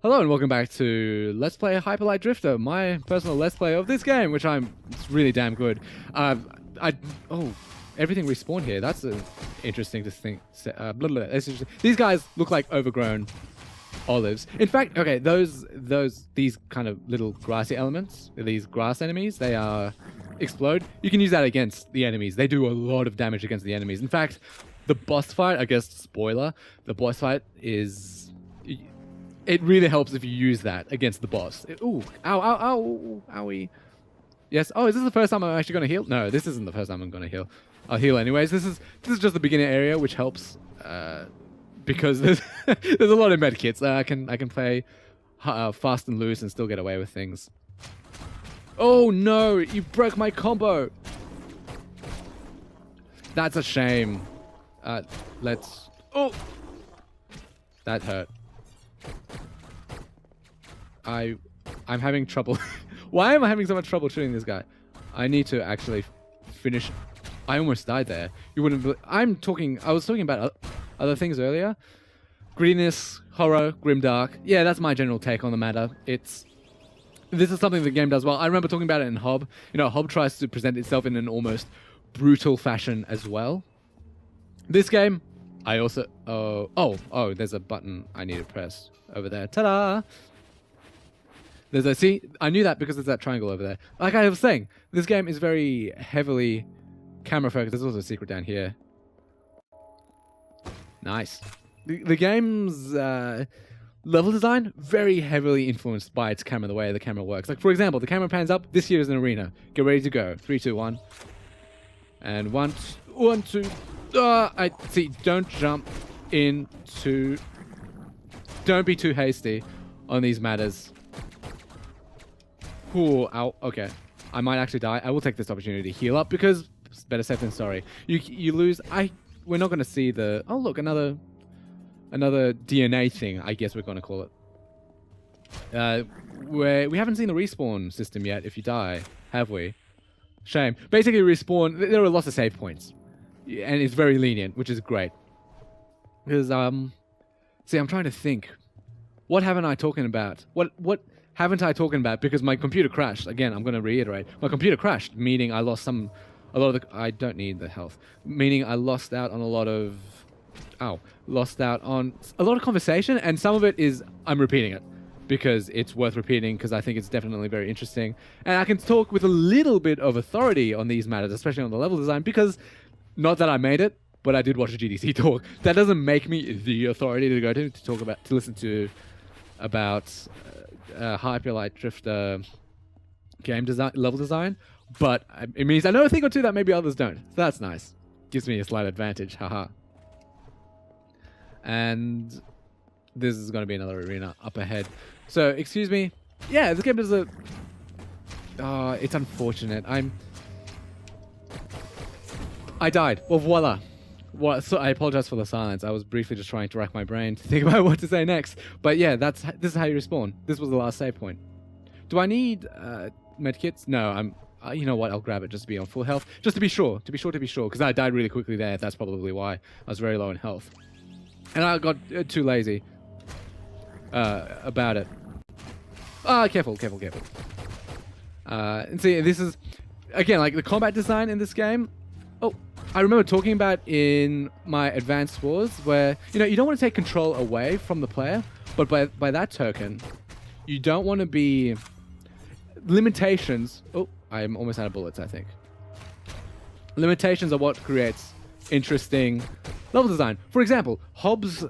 Hello and welcome back to Let's Play Hyperlight Drifter, my personal Let's Play of this game, which it's really damn good. Everything respawned here. That's interesting to think. These guys look like overgrown olives. In fact, okay, these kind of little grassy elements, these grass enemies, they explode. You can use that against the enemies. They do a lot of damage against the enemies. In fact, the boss fight, I guess, spoiler, the boss fight is... It really helps if you use that against the boss. Ooh, ow, ow, ow, owie. Yes. Oh, is this the first time I'm actually going to heal? No, this isn't the first time I'm going to heal. I'll heal anyways. This is just the beginner area, which helps because there's a lot of med kits. I can play fast and loose and still get away with things. Oh no! You broke my combo. That's a shame. Oh, that hurt. I'm having trouble. Why am I having so much trouble shooting this guy? I need to actually finish. I almost died there. You wouldn't. I was talking about other things earlier. Greediness, horror, grimdark. Yeah, that's my general take on the matter. This is something the game does well. I remember talking about it in Hob. You know, Hob tries to present itself in an almost brutal fashion as well. This game, I also... Oh, there's a button I need to press over there. Ta-da! See, I knew that because there's that triangle over there. Like I was saying, this game is very heavily camera focused. There's also a secret down here. Nice. The game's level design, very heavily influenced by its camera, the way the camera works. Like, for example, the camera pans up. This here is an arena. Get ready to go. 3, 2, 1. And 1, 2... I see. Don't jump into... Don't be too hasty on these matters. Ooh, ow. Okay. I might actually die. I will take this opportunity to heal up because it's better safe than sorry. You lose... We're not going to see the... Oh, look, another DNA thing, I guess we're going to call it. We haven't seen the respawn system yet if you die, have we? Shame. Basically, respawn... There are lots of save points. And it's very lenient, which is great. Because, see, I'm trying to think. What haven't I talking about? What haven't I talking about? Because my computer crashed. Again, I'm going to reiterate. My computer crashed, meaning I lost a lot of the... I don't need the health. Meaning I lost out on a lot of... Lost out on a lot of conversation, and some of it is... I'm repeating it. Because it's worth repeating, because I think it's definitely very interesting. And I can talk with a little bit of authority on these matters, especially on the level design, because... Not that I made it, but I did watch a GDC talk. That doesn't make me the authority to go to listen to about Hyperlight Drifter game design, level design. But it means I know a thing or two that maybe others don't. So that's nice. Gives me a slight advantage. Haha. And this is going to be another arena up ahead. So excuse me. Yeah, this game does a... it's unfortunate. I died. Well, voila. So I apologize for the silence. I was briefly just trying to rack my brain to think about what to say next. But yeah, this is how you respawn. This was the last save point. Do I need medkits? No, you know what? I'll grab it just to be on full health. Just to be sure. Because I died really quickly there. That's probably why. I was very low in health. And I got too lazy about it. Careful. And see, this is... Again, like the combat design in this game... Oh, I remember talking about in my advanced wars where, you know, you don't want to take control away from the player, but by that token, you don't want to be... Limitations... Oh, I'm almost out of bullets, I think. Limitations are what creates interesting level design. For example, Hobbs'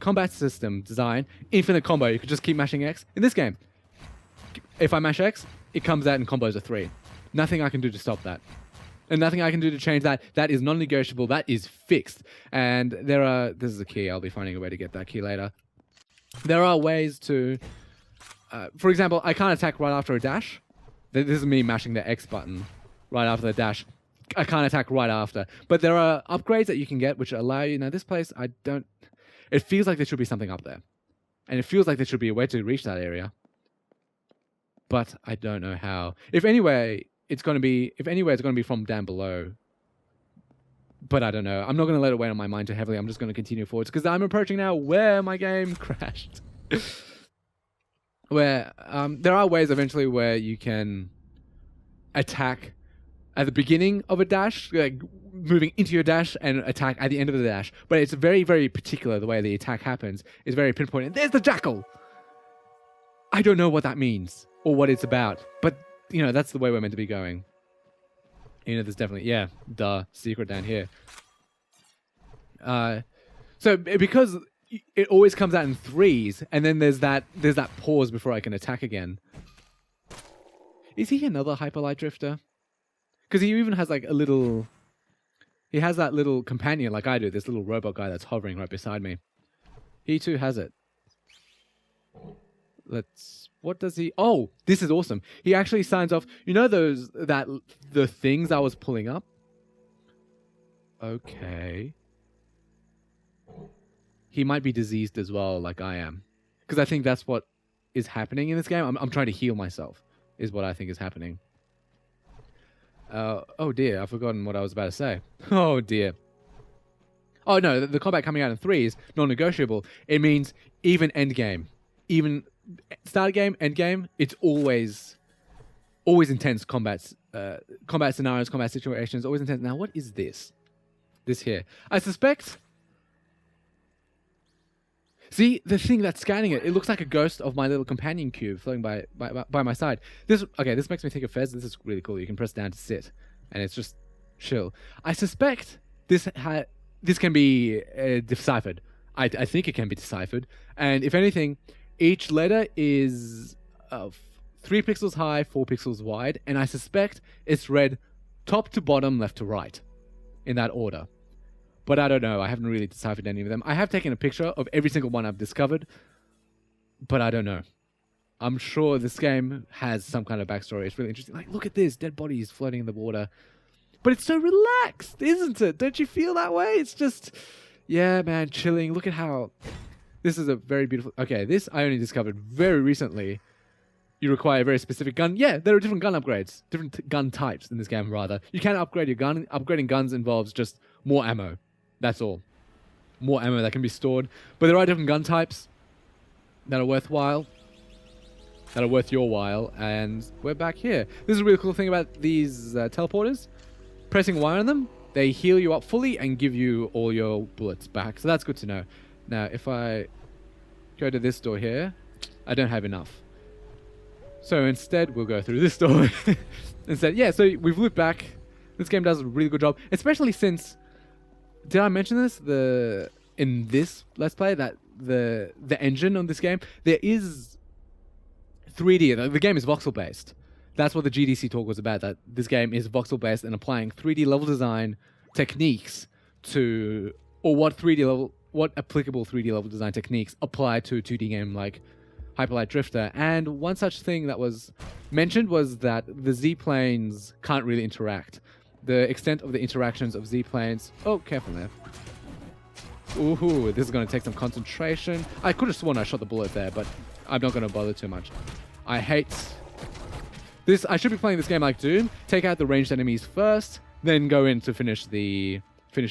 combat system design, infinite combo. You could just keep mashing X. In this game, if I mash X, it comes out in combos of 3. Nothing I can do to stop that. And nothing I can do to change that. That is non-negotiable. That is fixed. And this is a key. I'll be finding a way to get that key later. There are ways to... for example, I can't attack right after a dash. This is me mashing the X button right after the dash. I can't attack right after. But there are upgrades that you can get which allow you... Now, this place, I don't... It feels like there should be something up there. And it feels like there should be a way to reach that area. But I don't know how. If anyway... It's going to be from down below. But I don't know. I'm not going to let it weigh on my mind too heavily. I'm just going to continue forwards because I'm approaching now where my game crashed. Where there are ways eventually where you can attack at the beginning of a dash, like moving into your dash, and attack at the end of the dash. But it's very, very particular the way the attack happens. It's very pinpointed. There's the jackal! I don't know what that means or what it's about, but you know, that's the way we're meant to be going. You know, there's definitely, yeah, secret down here. So because it always comes out in threes, and then there's that pause before I can attack again. Is he another hyperlight drifter? Because he even has like a little... He has that little companion like I do, this little robot guy that's hovering right beside me. He too has it. What does he... Oh, this is awesome. He actually signs off... You know the things I was pulling up? Okay. He might be diseased as well, like I am. Because I think that's what is happening in this game. I'm trying to heal myself, is what I think is happening. Oh dear, I've forgotten what I was about to say. Oh dear. Oh no, the combat coming out in threes, non-negotiable. It means even end game. Even start game, end game, it's always intense combat scenarios, combat situations, always intense. Now, what is this? This here. I suspect... See, the thing that's scanning it, it looks like a ghost of my little companion cube floating by my side. This makes me think of Fez. This is really cool. You can press down to sit, and it's just chill. I suspect this can be deciphered. I think it can be deciphered. And if anything, each letter is 3 pixels high, 4 pixels wide, and I suspect it's read top to bottom, left to right, in that order. But I don't know. I haven't really deciphered any of them. I have taken a picture of every single one I've discovered, but I don't know. I'm sure this game has some kind of backstory. It's really interesting. Like, look at this. Dead bodies floating in the water. But it's so relaxed, isn't it? Don't you feel that way? It's just, yeah, man, chilling. Look at how... This is a very beautiful... Okay, this I only discovered very recently. You require a very specific gun. Yeah, there are different gun upgrades. Different gun types in this game, rather. You can upgrade your gun. Upgrading guns involves just more ammo. That's all. More ammo that can be stored. But there are different gun types that are worthwhile. That are worth your while. And we're back here. This is a really cool thing about these teleporters. Pressing Y on them, they heal you up fully and give you all your bullets back. So that's good to know. Now, if I go to this door here, I don't have enough. So instead, we'll go through this door. Instead, yeah, so we've looped back. This game does a really good job. Especially since... Did I mention this? In this Let's Play, that the engine on this game, there is 3D. The game is voxel-based. That's what the GDC talk was about, that this game is voxel-based and applying 3D level design techniques to... Or what applicable 3D level design techniques apply to a 2D game like Hyperlight Drifter. And one such thing that was mentioned was that the Z-planes can't really interact. The extent of the interactions of Z-planes... Oh, careful there. Ooh, this is going to take some concentration. I could have sworn I shot the bullet there, but I'm not going to bother too much. I hate... this. I should be playing this game like Doom. Take out the ranged enemies first, then go in to finish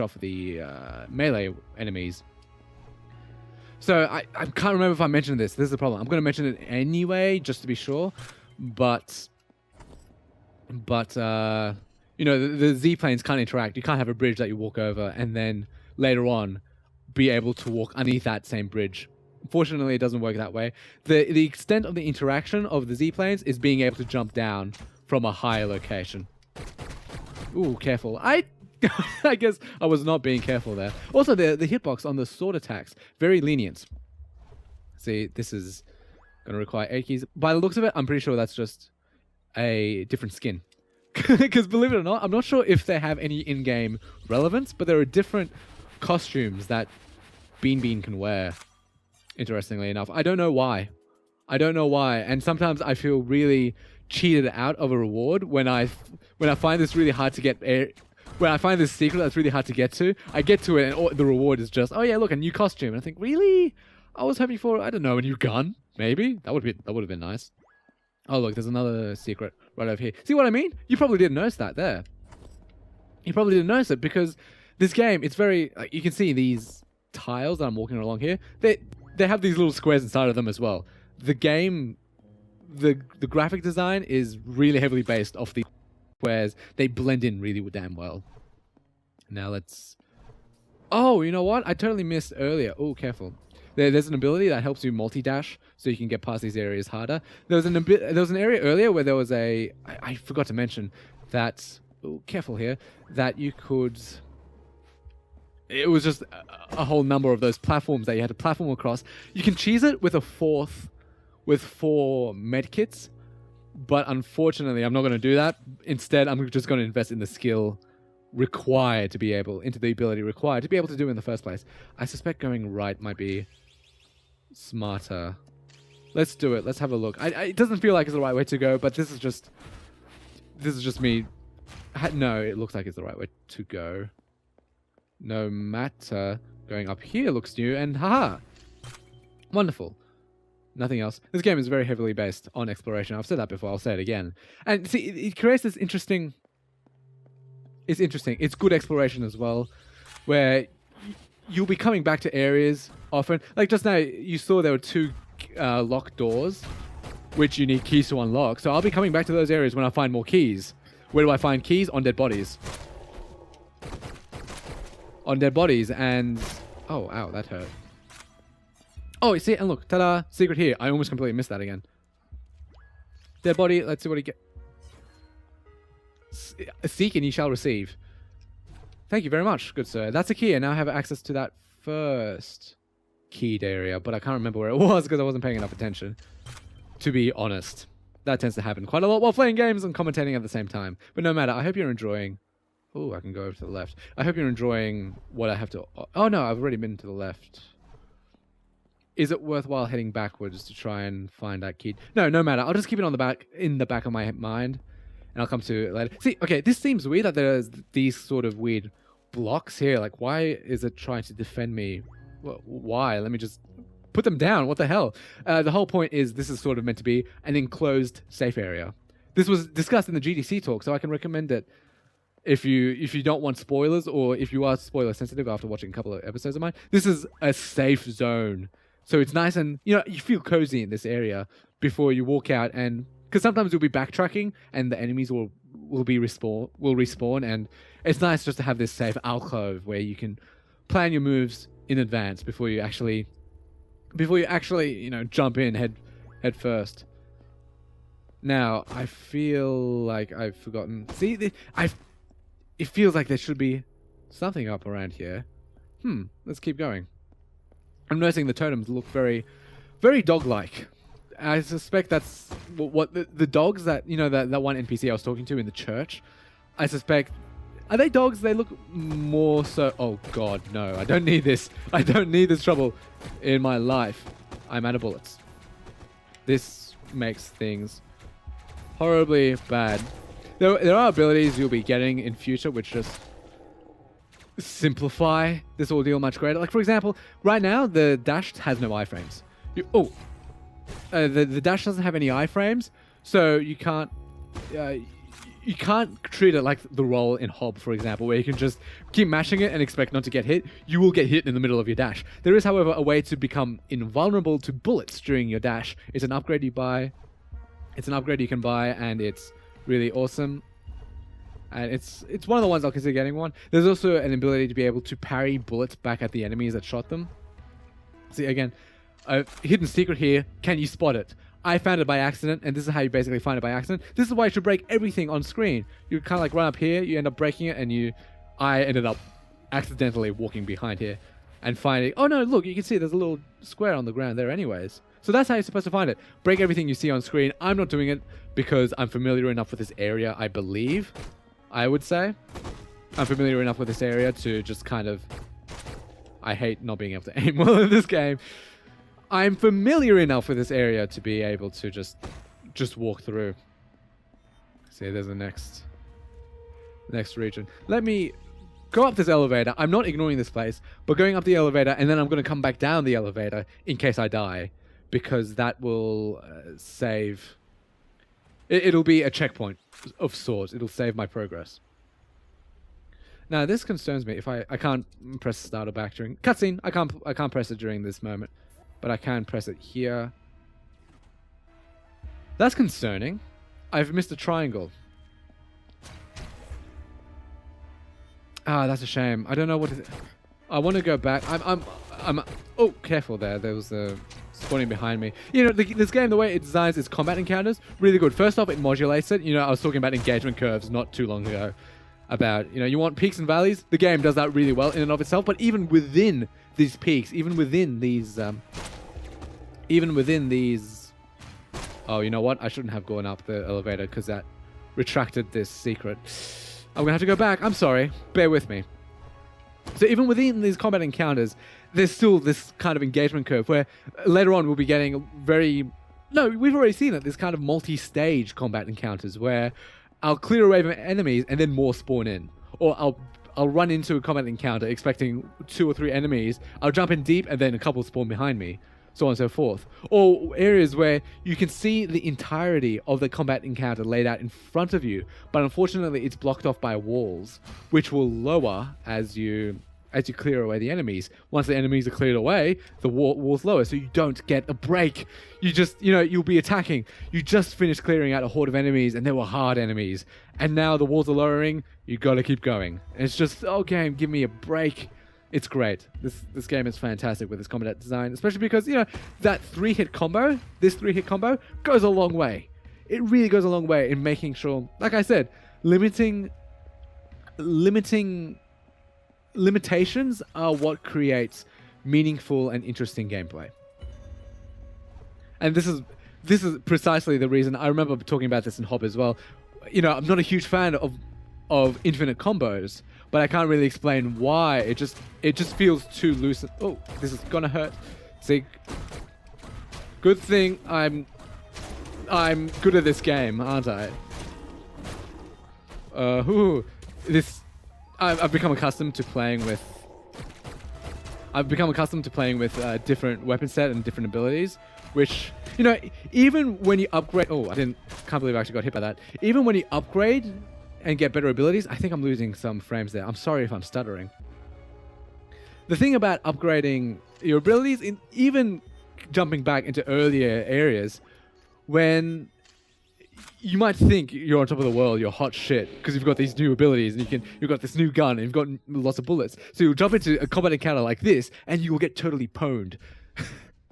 off the melee enemies. So I can't remember if I mentioned this. This is the problem. I'm going to mention it anyway, just to be sure. But you know, the Z-planes can't interact. You can't have a bridge that you walk over and then later on be able to walk underneath that same bridge. Unfortunately, it doesn't work that way. The extent of the interaction of the Z-planes is being able to jump down from a higher location. Ooh, careful. I guess I was not being careful there. Also, the hitbox on the sword attacks, very lenient. See, this is going to require 8 keys. By the looks of it, I'm pretty sure that's just a different skin. Because believe it or not, I'm not sure if they have any in-game relevance, but there are different costumes that Bean can wear, interestingly enough. I don't know why. And sometimes I feel really cheated out of a reward when I find this really hard to get... When I find this secret that's really hard to get to, I get to it and the reward is just, oh yeah, look, a new costume. And I think, really? I was hoping for, I don't know, a new gun? Maybe? That would have been nice. Oh, look, there's another secret right over here. See what I mean? You probably didn't notice that there. You probably didn't notice it because this game, it's very... you can see these tiles that I'm walking along here. they have these little squares inside of them as well. The game, the graphic design is really heavily based off the squares. They blend in really damn well. Now let's... Oh, you know what? I totally missed earlier. Oh, careful. There's an ability that helps you multi-dash, so you can get past these areas harder. There was an area earlier where there was a... I forgot to mention that... Oh, careful here. That you could... It was just a whole number of those platforms that you had to platform across. You can cheese it with with 4 medkits, but unfortunately, I'm not going to do that. Instead, I'm just going to invest in the skill required to be able... into the ability required to be able to do it in the first place. I suspect going right might be smarter. Let's do it. Let's have a look. It doesn't feel like it's the right way to go, but this is just me. No, it looks like it's the right way to go. No matter. Going up here looks new, and haha! Wonderful. Nothing else. This game is very heavily based on exploration. I've said that before, I'll say it again. And see, it creates this interesting... It's interesting. It's good exploration as well, where you'll be coming back to areas often. Like just now, you saw there were 2 locked doors, which you need keys to unlock. So I'll be coming back to those areas when I find more keys. Where do I find keys? On dead bodies. On dead bodies, and... Oh, ow, that hurt. Oh, you see it? And look, ta-da, secret here. I almost completely missed that again. Dead body, let's see what he get. Seek and ye shall receive. Thank you very much, good sir. That's a key, and now I have access to that first keyed area, but I can't remember where it was because I wasn't paying enough attention. To be honest. That tends to happen quite a lot while playing games and commentating at the same time. But no matter, I hope you're enjoying... Oh, I can go over to the left. I hope you're enjoying what I have to... Oh no, I've already been to the left. Is it worthwhile heading backwards to try and find that key? No, no matter. I'll just keep it on the back, in the back of my mind, and I'll come to it later. See, okay, this seems weird that there's these sort of weird blocks here. Like, why is it trying to defend me? Well, why? Let me just put them down. What the hell? The whole point is this is sort of meant to be an enclosed safe area. This was discussed in the GDC talk, so I can recommend it. If you don't want spoilers, or if you are spoiler sensitive after watching a couple of episodes of mine, this is a safe zone. So it's nice, and you feel cozy in this area before you walk out, and because sometimes you'll be backtracking and the enemies will respawn, and it's nice just to have this safe alcove where you can plan your moves in advance before you actually jump in head first. Now I feel like I've forgotten. See, it feels like there should be something up around here. Let's keep going. I'm noticing the totems look very, very dog-like. I suspect that's what the dogs that, that one NPC I was talking to in the church, I suspect, are they dogs? They look more so... Oh god, no. I don't need this. I don't need this trouble in my life. I'm out of bullets. This makes things horribly bad. There are abilities you'll be getting in future which just simplify this ordeal much greater. Like, for example, right now, the dash has no iframes. The dash doesn't have any iframes, so you can't treat it like the roll in Hob, for example, where you can just keep mashing it and expect not to get hit. You will get hit in the middle of your dash. There is, however, a way to become invulnerable to bullets during your dash. It's an upgrade you buy. It's an upgrade you can buy, and it's really awesome, and it's one of the ones I'll consider getting one. There's also an ability to be able to parry bullets back at the enemies that shot them. See, again, a hidden secret here. Can you spot it? I found it by accident, and this is how you basically find it by accident. This is why you should break everything on screen. You kind of like run up here, you end up breaking it, and I ended up accidentally walking behind here and finding... Oh no, look, you can see there's a little square on the ground there anyways. So that's how you're supposed to find it. Break everything you see on screen. I'm not doing it because I'm familiar enough with this area, I believe. I would say. I'm familiar enough with this area to just kind of... I hate not being able to aim well in this game. I'm familiar enough with this area to be able to just walk through. See, there's the next region. Let me go up this elevator. I'm not ignoring this place, but going up the elevator, and then I'm going to come back down the elevator in case I die. Because that will save... It'll be a checkpoint of sorts. It'll save my progress. Now, this concerns me. If I can't press start or back during... Cutscene! I can't press it during this moment. but I can press it here. That's concerning. I've missed a triangle. Ah, that's a shame. I don't know what to... I want to go back. I'm... Oh, careful there. There was a spawning behind me. You know, this game, the way it designs its combat encounters, really good. First off, it modulates it. You know, I was talking about engagement curves not too long ago. About, you know, you want peaks and valleys. The game does that really well in and of itself. But even within these peaks, even within these... Oh, you know what? I shouldn't have gone up the elevator because that retracted this secret. I'm going to have to go back. I'm sorry. Bear with me. So even within these combat encounters, there's still this kind of engagement curve where later on we'll be getting very... No, we've already seen it. This kind of multi-stage combat encounters where I'll clear a wave of enemies and then more spawn in. Or I'll run into a combat encounter expecting 2 or 3 enemies. I'll jump in deep and then a couple spawn behind me. So on and so forth. Or areas where you can see the entirety of the combat encounter laid out in front of you, but unfortunately it's blocked off by walls, which will lower as you clear away the enemies. Once the enemies are cleared away, the walls lower, so you don't get a break. You just, you know, you'll be attacking. You just finished clearing out a horde of enemies, and they were hard enemies. And now the walls are lowering, you gotta keep going. And it's just, oh game, give me a break. It's great. This game is fantastic with its combat design, especially because, you know, that 3-hit combo, this 3-hit combo, goes a long way. It really goes a long way in making sure, like I said, limitations are what creates meaningful and interesting gameplay. And this is precisely the reason. I remember talking about this in Hob as well. You know, I'm not a huge fan of infinite combos, but I can't really explain why. It just feels too loose. Oh, this is gonna hurt. See, good thing I'm good at this game, aren't I? I've become accustomed to playing with. Different weapon set and different abilities, which, you know, even when you upgrade. Oh, can't believe I actually got hit by that. Even when you upgrade and get better abilities, I think I'm losing some frames there. I'm sorry if I'm stuttering. The thing about upgrading your abilities, in even jumping back into earlier areas, when you might think you're on top of the world, you're hot shit, because you've got these new abilities and you've got this new gun and you've got lots of bullets. So you'll jump into a combat encounter like this and you'll get totally pwned.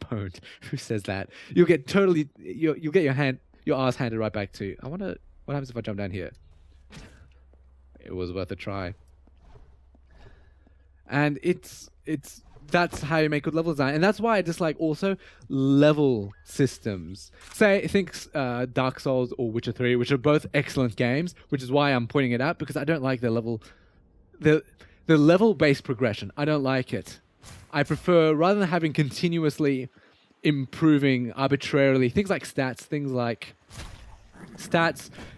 Pwned? Who says that? You'll get your ass handed right back to you. I wonder what happens if I jump down here. It was worth a try. And that's how you make good level design. And that's why I dislike also level systems. Think Dark Souls or Witcher 3, which are both excellent games, which is why I'm pointing it out, because I don't like the level-based progression. I don't like it. I prefer, rather than having continuously improving arbitrarily, things like stats,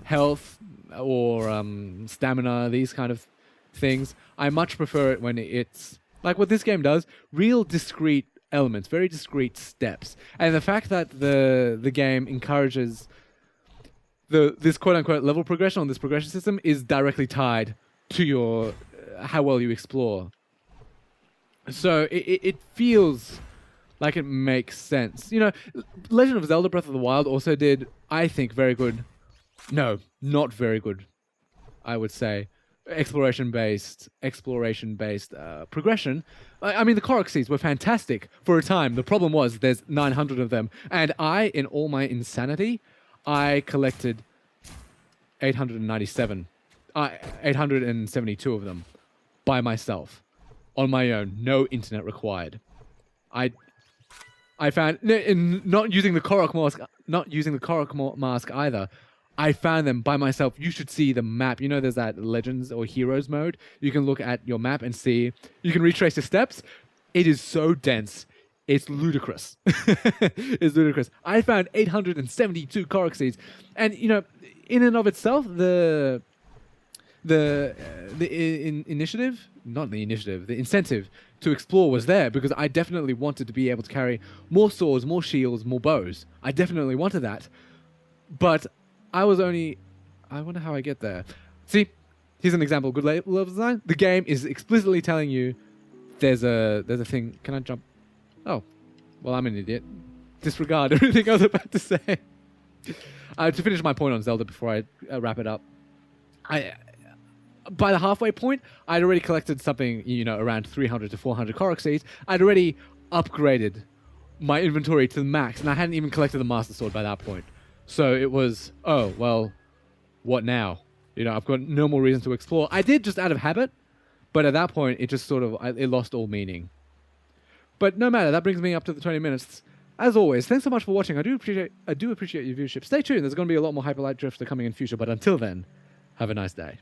health, or stamina, these kind of things. I much prefer it when it's like what this game does, real discrete elements, very discrete steps. And the fact that the game encourages this quote-unquote level progression on this progression system is directly tied to your how well you explore. So it feels like it makes sense. You know, Legend of Zelda Breath of the Wild also did, I think, very good. No, not very good, I would say. Exploration-based progression. I mean, the Korok seeds were fantastic for a time. The problem was there's 900 of them. And in all my insanity, I collected 872 of them by myself, on my own, no internet required. I found, not using the Korok mask either. I found them by myself. You should see the map. You know, there's that Legends or Heroes mode. You can look at your map and see. You can retrace your steps. It is so dense. It's ludicrous. It's ludicrous. I found 872 Korok seeds. And, you know, in and of itself, the incentive to explore was there, because I definitely wanted to be able to carry more swords, more shields, more bows. I definitely wanted that. But I wonder how I get there. See, here's an example of good level design. The game is explicitly telling you there's a thing. Can I jump? Oh, Well, I'm an idiot. Disregard everything I was about to say. To finish my point on Zelda before I wrap it up, by the halfway point, I'd already collected something, around 300 to 400 Korok seeds. I'd already upgraded my inventory to the max, and I hadn't even collected the Master Sword by that point. So it was, oh, well, what now? I've got no more reason to explore. I did just out of habit, but at that point, it just it lost all meaning. But no matter, that brings me up to the 20 minutes. As always, thanks so much for watching. I do appreciate your viewership. Stay tuned. There's going to be a lot more Hyperlight Drifter coming in future, but until then, have a nice day.